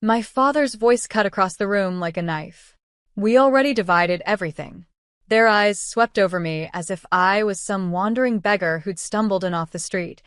My father's voice cut across the room like a knife. We already divided everything. Their eyes swept over me as if I was some wandering beggar who'd stumbled in off the street,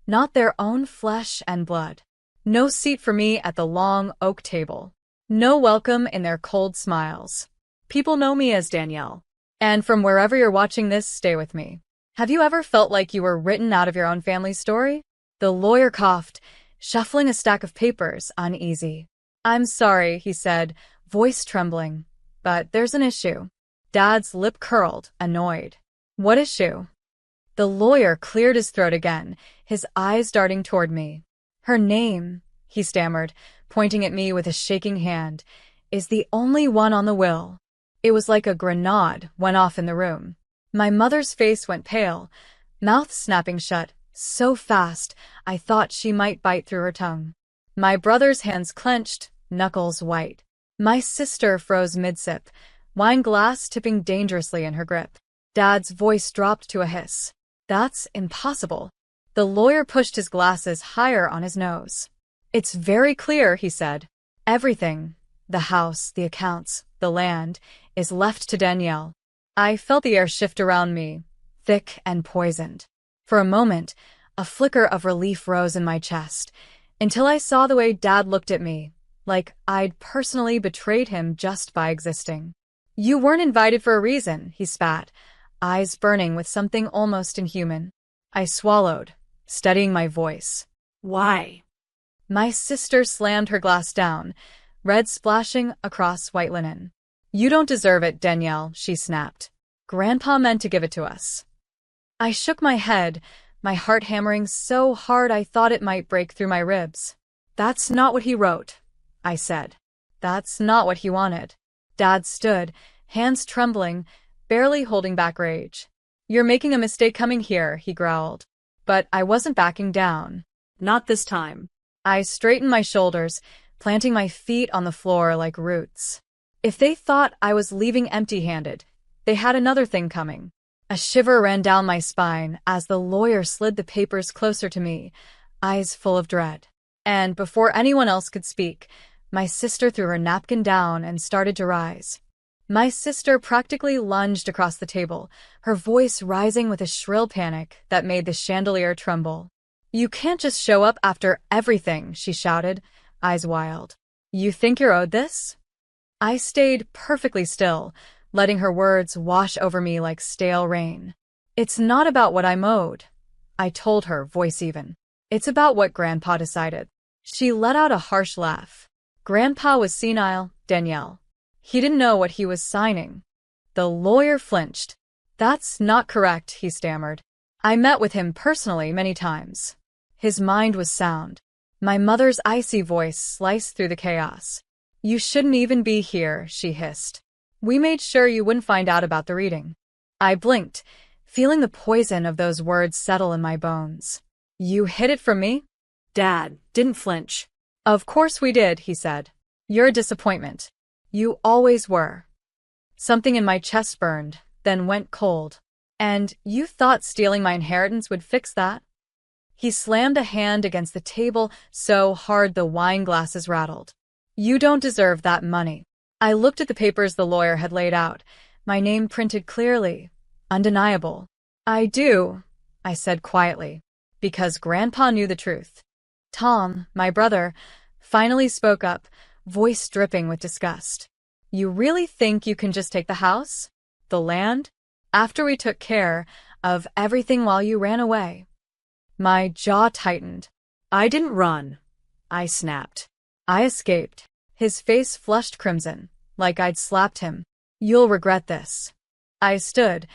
not their own flesh and blood. No seat for me at the long oak table. No welcome in their cold smiles. People know me as Danielle. And from wherever you're watching this, stay with me. Have you ever felt like you were written out of your own family's story? The lawyer coughed, shuffling a stack of papers, uneasy. I'm sorry, he said, voice trembling. But there's an issue. Dad's lip curled, annoyed. What issue? The lawyer cleared his throat again, his eyes darting toward me. Her name, he stammered, pointing at me with a shaking hand, is the only one on the will. It was like a grenade went off in the room. My mother's face went pale, mouth snapping shut, so fast I thought she might bite through her tongue. My brother's hands clenched, knuckles white. My sister froze mid-sip, wine glass tipping dangerously in her grip. Dad's voice dropped to a hiss. That's impossible. The lawyer pushed his glasses higher on his nose. It's very clear, he said. Everything, the house, the accounts, the land, is left to Danielle. I felt the air shift around me, thick and poisoned. For a moment, a flicker of relief rose in my chest, until I saw the way Dad looked at me, like I'd personally betrayed him just by existing. You weren't invited for a reason, he spat, eyes burning with something almost inhuman. I swallowed, steadying my voice. Why? My sister slammed her glass down, red splashing across white linen. You don't deserve it, Danielle, she snapped. Grandpa meant to give it to us. I shook my head, my heart hammering so hard I thought it might break through my ribs. That's not what he wrote, I said. That's not what he wanted. Dad stood, hands trembling, barely holding back rage. You're making a mistake coming here, he growled. But I wasn't backing down. Not this time. I straightened my shoulders, planting my feet on the floor like roots. If they thought I was leaving empty-handed, they had another thing coming. A shiver ran down my spine as the lawyer slid the papers closer to me, eyes full of dread. And before anyone else could speak, my sister threw her napkin down and started to rise. My sister practically lunged across the table, her voice rising with a shrill panic that made the chandelier tremble. You can't just show up after everything, she shouted, eyes wild. You think you're owed this? I stayed perfectly still, letting her words wash over me like stale rain. It's not about what I'm owed, I told her, voice even. It's about what Grandpa decided. She let out a harsh laugh. Grandpa was senile, Danielle. He didn't know what he was signing. The lawyer flinched. That's not correct, he stammered. I met with him personally many times. His mind was sound. My mother's icy voice sliced through the chaos. You shouldn't even be here, she hissed. We made sure you wouldn't find out about the reading. I blinked, feeling the poison of those words settle in my bones. You hid it from me? Dad didn't flinch. Of course we did, he said. You're a disappointment. You always were. Something in my chest burned, then went cold. And you thought stealing my inheritance would fix that? He slammed a hand against the table so hard the wine glasses rattled. You don't deserve that money. I looked at the papers the lawyer had laid out, my name printed clearly, undeniable. I do, I said quietly, because Grandpa knew the truth. Tom, my brother, finally spoke up, voice dripping with disgust. You really think you can just take the house? The land? After we took care of everything while you ran away? My jaw tightened. I didn't run, I snapped. I escaped. His face flushed crimson, like I'd slapped him. You'll regret this. I stood,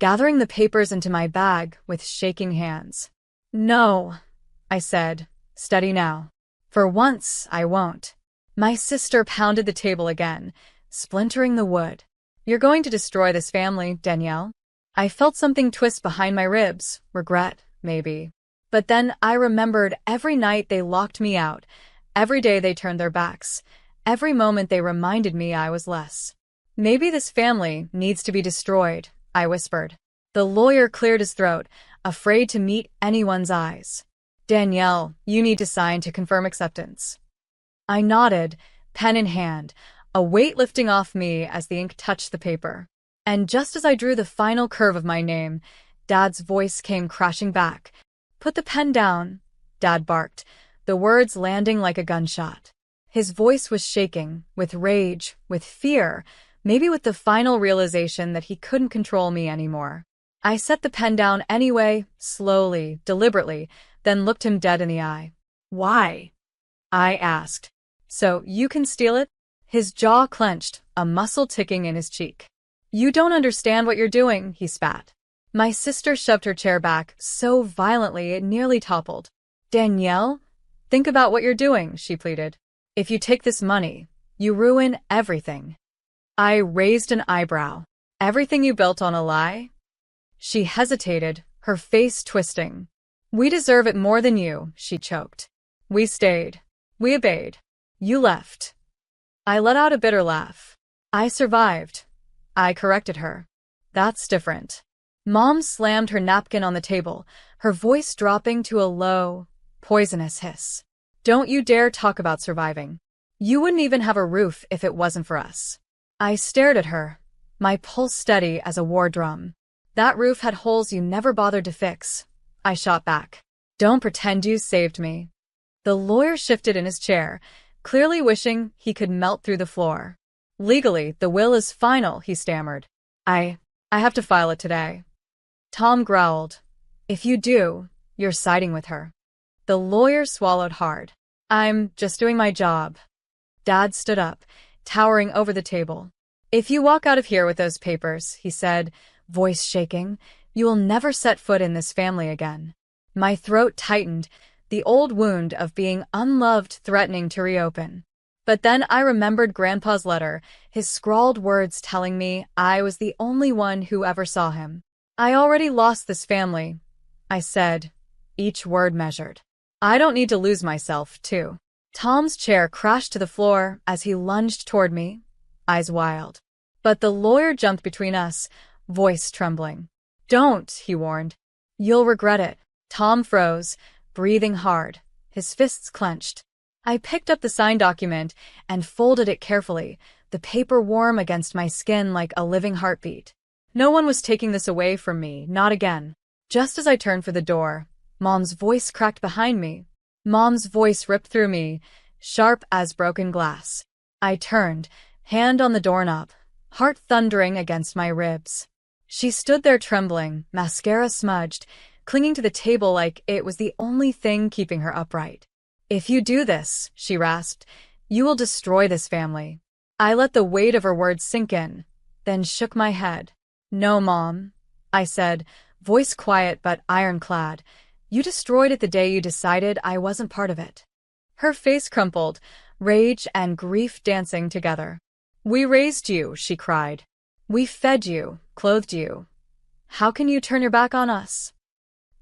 gathering the papers into my bag with shaking hands. No, I said, steady now. For once, I won't. My sister pounded the table again, splintering the wood. You're going to destroy this family, Danielle. I felt something twist behind my ribs, regret, maybe. But then I remembered every night they locked me out, every day they turned their backs, every moment they reminded me I was less. Maybe this family needs to be destroyed, I whispered. The lawyer cleared his throat, afraid to meet anyone's eyes. Danielle, you need to sign to confirm acceptance. I nodded, pen in hand, a weight lifting off me as the ink touched the paper. And just as I drew the final curve of my name, Dad's voice came crashing back. "Put the pen down," Dad barked, the words landing like a gunshot. His voice was shaking, with rage, with fear, maybe with the final realization that he couldn't control me anymore. I set the pen down anyway, slowly, deliberately, then looked him dead in the eye. "Why?" I asked. "So you can steal it?" His jaw clenched, a muscle ticking in his cheek. "You don't understand what you're doing," he spat. My sister shoved her chair back so violently it nearly toppled. "Danielle, think about what you're doing," she pleaded. "If you take this money, you ruin everything." I raised an eyebrow. "Everything you built on a lie?" She hesitated, her face twisting. "We deserve it more than you," she choked. "We stayed. We obeyed. You left." I let out a bitter laugh. "I survived." I corrected her. "That's different." Mom slammed her napkin on the table, her voice dropping to a low, poisonous hiss. "Don't you dare talk about surviving. You wouldn't even have a roof if it wasn't for us." I stared at her, my pulse steady as a war drum. "That roof had holes you never bothered to fix," I shot back. "Don't pretend you saved me." The lawyer shifted in his chair, clearly wishing he could melt through the floor. "Legally, the will is final," he stammered. I have to file it today." Tom growled. "If you do, you're siding with her." The lawyer swallowed hard. "I'm just doing my job." Dad stood up, towering over the table. "If you walk out of here with those papers," he said, voice shaking, "you will never set foot in this family again." My throat tightened, the old wound of being unloved threatening to reopen. But then I remembered Grandpa's letter, his scrawled words telling me I was the only one who ever saw him. "I already lost this family," I said, each word measured. "I don't need to lose myself, too." Tom's chair crashed to the floor as he lunged toward me, eyes wild. But the lawyer jumped between us, voice trembling. "Don't," he warned. "You'll regret it." Tom froze, breathing hard, his fists clenched. I picked up the signed document and folded it carefully, the paper warm against my skin like a living heartbeat. No one was taking this away from me, not again. Just as I turned for the door, Mom's voice cracked behind me. Mom's voice ripped through me, sharp as broken glass. I turned, hand on the doorknob, heart thundering against my ribs. She stood there trembling, mascara smudged, clinging to the table like it was the only thing keeping her upright. "If you do this," she rasped, "you will destroy this family." I let the weight of her words sink in, then shook my head. "No, Mom," I said, voice quiet but ironclad. "You destroyed it the day you decided I wasn't part of it." Her face crumpled, rage and grief dancing together. "We raised you," she cried. "We fed you, clothed you. How can you turn your back on us?"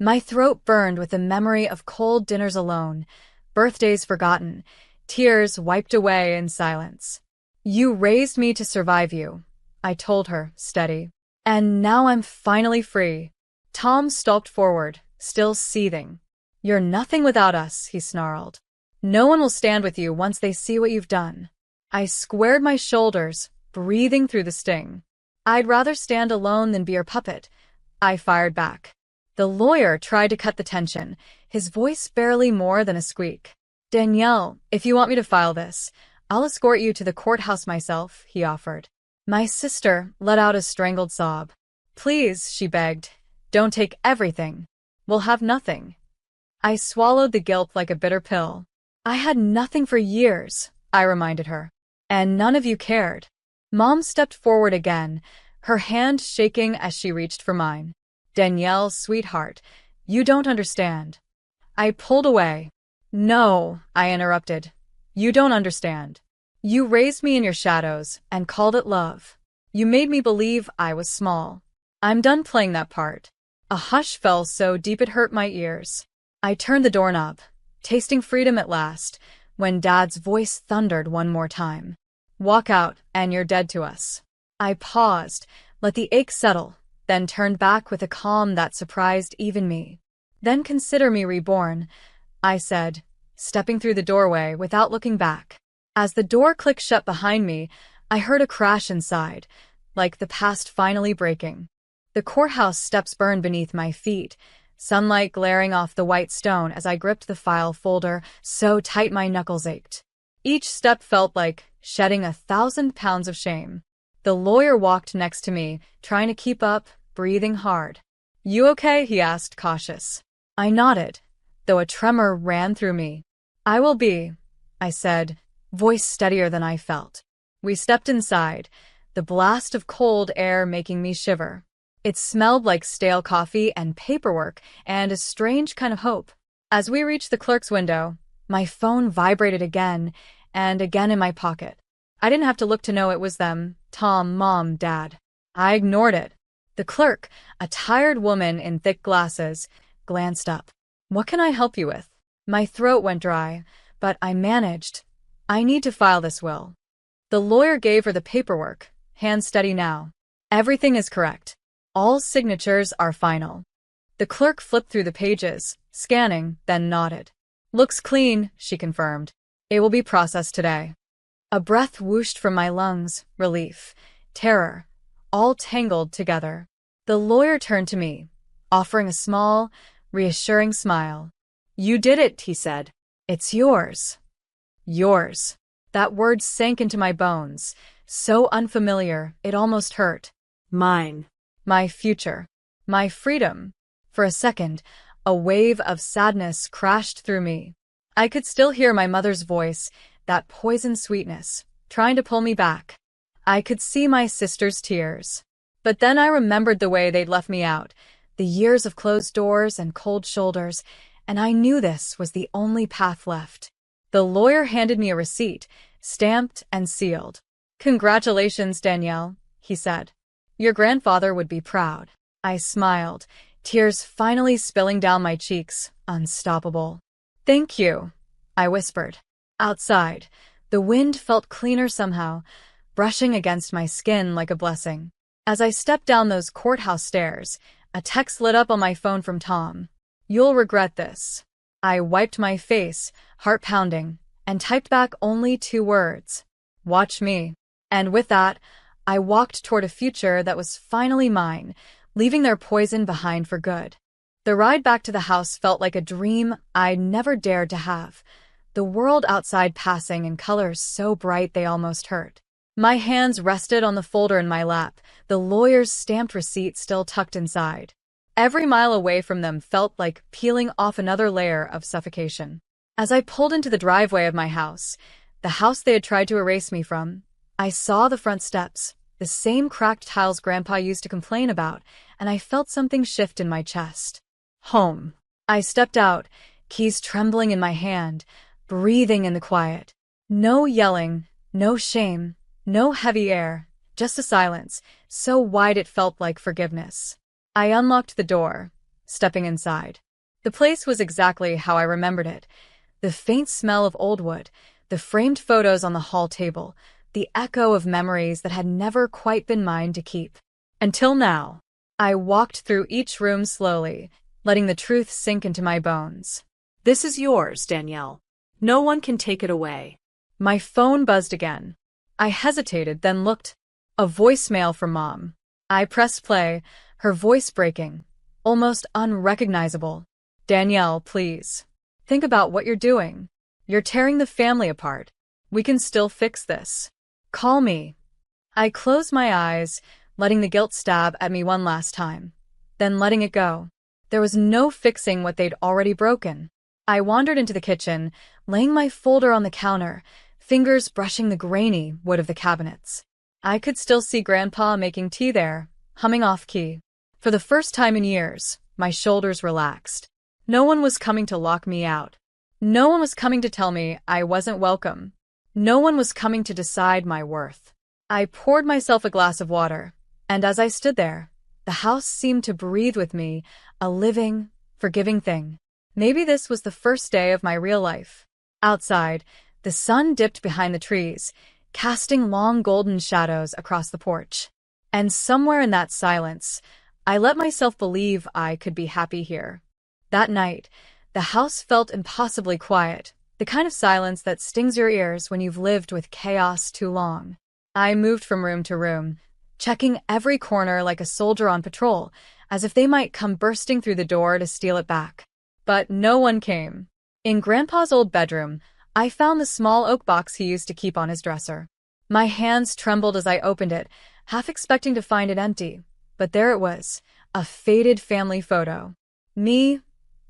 My throat burned with the memory of cold dinners alone, birthdays forgotten, tears wiped away in silence. "You raised me to survive you," I told her, steady. "And now I'm finally free." Tom stalked forward, still seething. "You're nothing without us," he snarled. "No one will stand with you once they see what you've done." I squared my shoulders, breathing through the sting. "I'd rather stand alone than be your puppet," I fired back. The lawyer tried to cut the tension, his voice barely more than a squeak. "Danielle, if you want me to file this, I'll escort you to the courthouse myself," he offered. My sister let out a strangled sob. "Please," she begged, "don't take everything. We'll have nothing." I swallowed the guilt like a bitter pill. "I had nothing for years," I reminded her. "And none of you cared." Mom stepped forward again, her hand shaking as she reached for mine. "Danielle, sweetheart, you don't understand." I pulled away. "No," I interrupted. "You don't understand. You raised me in your shadows and called it love. You made me believe I was small. I'm done playing that part." A hush fell so deep it hurt my ears. I turned the doorknob, tasting freedom at last, when Dad's voice thundered one more time. "Walk out, and you're dead to us." I paused, let the ache settle, then turned back with a calm that surprised even me. "Then consider me reborn," I said, stepping through the doorway without looking back. As the door clicked shut behind me, I heard a crash inside, like the past finally breaking. The courthouse steps burned beneath my feet, sunlight glaring off the white stone as I gripped the file folder so tight my knuckles ached. Each step felt like shedding 1,000 pounds of shame. The lawyer walked next to me, trying to keep up, breathing hard. "You okay?" he asked, cautious. I nodded, though a tremor ran through me. "I will be," I said, voice steadier than I felt. We stepped inside, the blast of cold air making me shiver. It smelled like stale coffee and paperwork and a strange kind of hope. As we reached the clerk's window, my phone vibrated again and again in my pocket. I didn't have to look to know it was them, Tom, Mom, Dad. I ignored it. The clerk, a tired woman in thick glasses, glanced up. "What can I help you with?" My throat went dry, but I managed. "I need to file this will." The lawyer gave her the paperwork, hands steady now. "Everything is correct. All signatures are final." The clerk flipped through the pages, scanning, then nodded. "Looks clean," she confirmed. "It will be processed today." A breath whooshed from my lungs, relief, terror, all tangled together. The lawyer turned to me, offering a small, reassuring smile. "You did it," he said. "It's yours." Yours. That word sank into my bones, so unfamiliar it almost hurt. Mine. My future. My freedom. For a second, a wave of sadness crashed through me. I could still hear my mother's voice, that poison sweetness, trying to pull me back. I could see my sister's tears. But then I remembered the way they'd left me out, the years of closed doors and cold shoulders, and I knew this was the only path left. The lawyer handed me a receipt, stamped and sealed. "Congratulations, Danielle," he said. "Your grandfather would be proud." I smiled, tears finally spilling down my cheeks, unstoppable. "Thank you," I whispered. Outside, the wind felt cleaner somehow, brushing against my skin like a blessing. As I stepped down those courthouse stairs, a text lit up on my phone from Tom. "You'll regret this." I wiped my face, heart pounding, and typed back only 2 words. "Watch me." And with that, I walked toward a future that was finally mine, leaving their poison behind for good. The ride back to the house felt like a dream I'd never dared to have, the world outside passing in colors so bright they almost hurt. My hands rested on the folder in my lap, the lawyer's stamped receipt still tucked inside. Every mile away from them felt like peeling off another layer of suffocation. As I pulled into the driveway of my house, the house they had tried to erase me from, I saw the front steps, the same cracked tiles Grandpa used to complain about, and I felt something shift in my chest. Home. I stepped out, keys trembling in my hand, breathing in the quiet. No yelling, no shame, no heavy air, just a silence, so wide it felt like forgiveness. I unlocked the door, stepping inside. The place was exactly how I remembered it. The faint smell of old wood, the framed photos on the hall table, the echo of memories that had never quite been mine to keep. Until now. I walked through each room slowly, letting the truth sink into my bones. "This is yours, Danielle. No one can take it away." My phone buzzed again. I hesitated, then looked. A voicemail from Mom. I pressed play, her voice breaking, almost unrecognizable. "Danielle, please. Think about what you're doing. You're tearing the family apart. We can still fix this. Call me." I closed my eyes, letting the guilt stab at me one last time, then letting it go. There was no fixing what they'd already broken. I wandered into the kitchen, laying my folder on the counter, fingers brushing the grainy wood of the cabinets. I could still see Grandpa making tea there, humming off-key. For the first time in years, my shoulders relaxed. No one was coming to lock me out. No one was coming to tell me I wasn't welcome. No one was coming to decide my worth. I poured myself a glass of water, and as I stood there, the house seemed to breathe with me, a living, forgiving thing. Maybe this was the first day of my real life. Outside, the sun dipped behind the trees, casting long golden shadows across the porch. And somewhere in that silence, I let myself believe I could be happy here. That night, the house felt impossibly quiet, The kind of silence that stings your ears when you've lived with chaos too long. I moved from room to room, checking every corner like a soldier on patrol, as if they might come bursting through the door to steal it back. But no one came. In Grandpa's old bedroom, I found the small oak box he used to keep on his dresser. My hands trembled as I opened it, half expecting to find it empty. But there it was, a faded family photo. Me,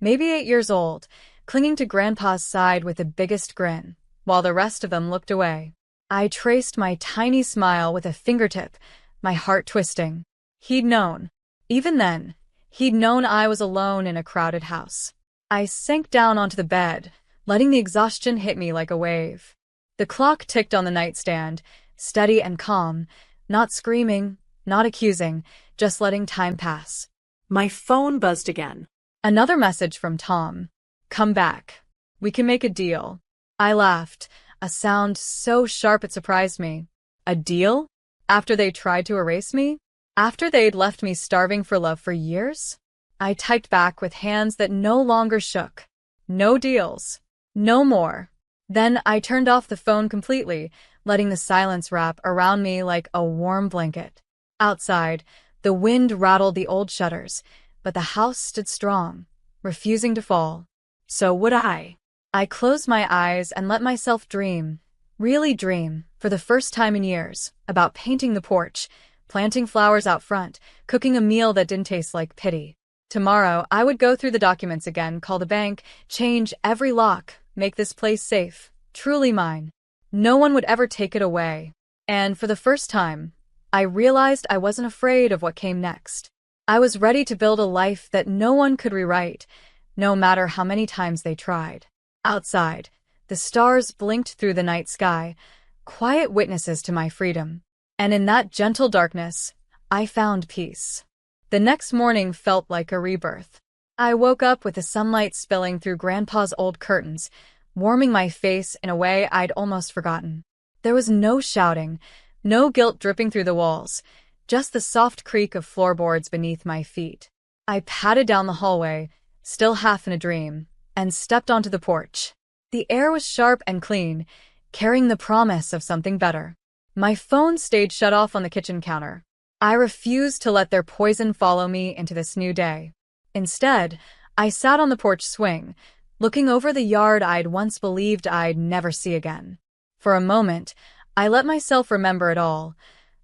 maybe 8 years old, clinging to Grandpa's side with the biggest grin, while the rest of them looked away. I traced my tiny smile with a fingertip, my heart twisting. He'd known. Even then, he'd known I was alone in a crowded house. I sank down onto the bed, letting the exhaustion hit me like a wave. The clock ticked on the nightstand, steady and calm, not screaming, not accusing, just letting time pass. My phone buzzed again. Another message from Tom. Come back. We can make a deal. I laughed, a sound so sharp it surprised me. A deal? After they tried to erase me? After they'd left me starving for love for years? I typed back with hands that no longer shook. No deals. No more. Then I turned off the phone completely, letting the silence wrap around me like a warm blanket. Outside, the wind rattled the old shutters, but the house stood strong, refusing to fall. So would I. I closed my eyes and let myself dream, really dream, for the first time in years, about painting the porch, planting flowers out front, cooking a meal that didn't taste like pity. Tomorrow, I would go through the documents again, call the bank, change every lock, make this place safe, truly mine. No one would ever take it away. And for the first time, I realized I wasn't afraid of what came next. I was ready to build a life that no one could rewrite, no matter how many times they tried. Outside, the stars blinked through the night sky, quiet witnesses to my freedom. And in that gentle darkness, I found peace. The next morning felt like a rebirth. I woke up with the sunlight spilling through Grandpa's old curtains, warming my face in a way I'd almost forgotten. There was no shouting, no guilt dripping through the walls, just the soft creak of floorboards beneath my feet. I padded down the hallway, still half in a dream, and stepped onto the porch. The air was sharp and clean, carrying the promise of something better. My phone stayed shut off on the kitchen counter. I refused to let their poison follow me into this new day. Instead, I sat on the porch swing, looking over the yard I'd once believed I'd never see again. For a moment, I let myself remember it all.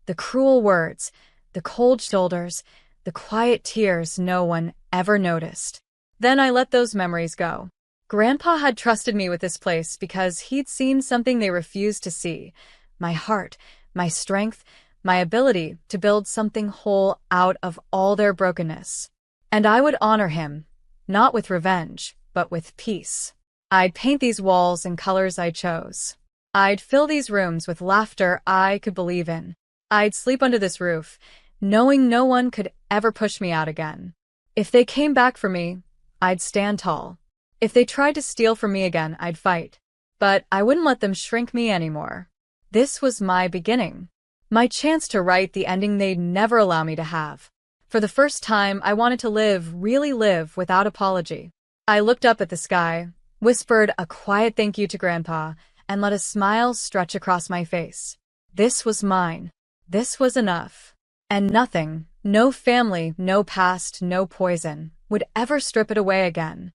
The cruel words, the cold shoulders, the quiet tears no one ever noticed. Then I let those memories go. Grandpa had trusted me with this place because he'd seen something they refused to see. My heart, my strength, my ability to build something whole out of all their brokenness. And I would honor him, not with revenge, but with peace. I'd paint these walls in colors I chose. I'd fill these rooms with laughter I could believe in. I'd sleep under this roof, knowing no one could ever push me out again. If they came back for me, I'd stand tall. If they tried to steal from me again, I'd fight. But I wouldn't let them shrink me anymore. This was my beginning. My chance to write the ending they'd never allow me to have. For the first time, I wanted to live, really live, without apology. I looked up at the sky, whispered a quiet thank you to Grandpa, and let a smile stretch across my face. This was mine. This was enough. And nothing, no family, no past, no poison, would ever strip it away again.